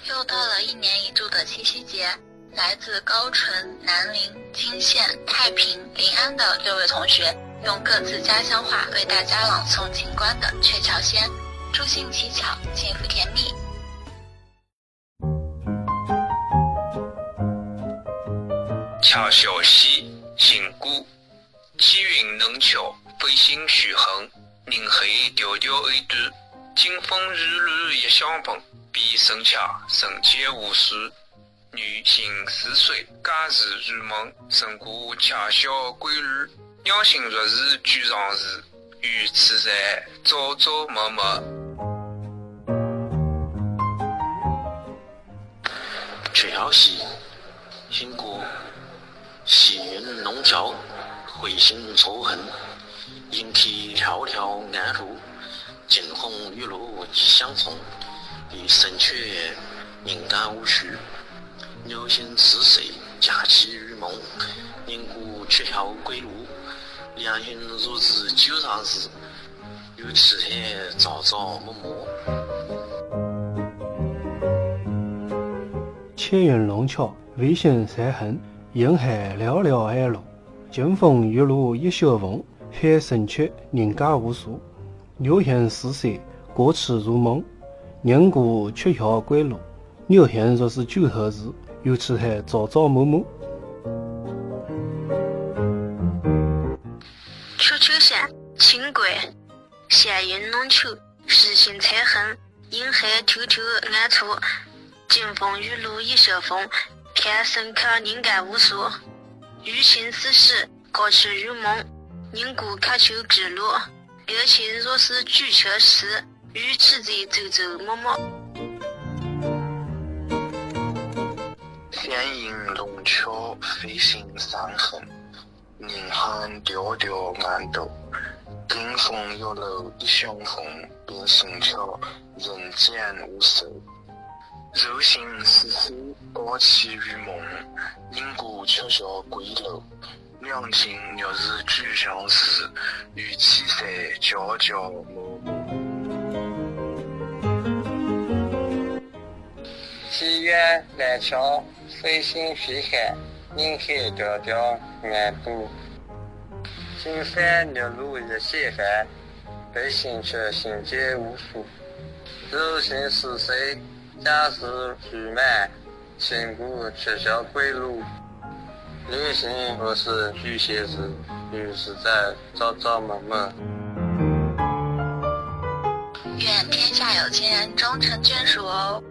又到了一年一度的七夕节，来自高淳、南宁、泾县、太平、临安的6位同学，用各自家乡话为大家朗诵秦观的《鹊桥仙》，祝幸乞巧，幸福甜蜜。桥小溪，行古，气云能桥，飞星虚横，人黑迢迢一段，金风日露一相逢，比神巧，神界无数。女性似水，假日如梦，神过桥小归路，鸟行若是俱上时，与此在朝朝暮暮。鹊桥西，行古，细云弄桥，回心错恨，莺啼迢迢暗路，金风雨露一相逢，与神阙人间无绪。流星似水，假期如梦，人过鹊桥归路，两人如是旧上时，与此海朝朝暮暮。气云弄桥，飞星散恨，人海寥寥暗路，金风雨露一相逢，海神阙人间无数。流星似水，过去如梦，人过鹊桥归路，两人若是旧后时，与此海朝朝暮暮。鹊桥山，秦观，细云弄桥，飞星散恨，人海迢迢暗处，金风雨露一相逢，海神阙人间无数。余情似水，过去如梦，人过鹊桥归路，两情若是旧后时，与此海朝朝暮暮。闲云弄桥，飞星散恨，人海迢迢暗渡，金风雨露一相逢，便神巧，人间无数。柔情似水，过去如梦，人过鹊桥归路，两情若是俱相识，与此海朝朝暮暮。西园来桥，飞星飞海，人海迢迢暗渡，金山玉露一相逢，飞星阙人间无数。柔情似水，假日如梦，人过鹊桥归路，两情若是旧相识，与此海朝朝暮暮。愿天下有情人终成眷属哦。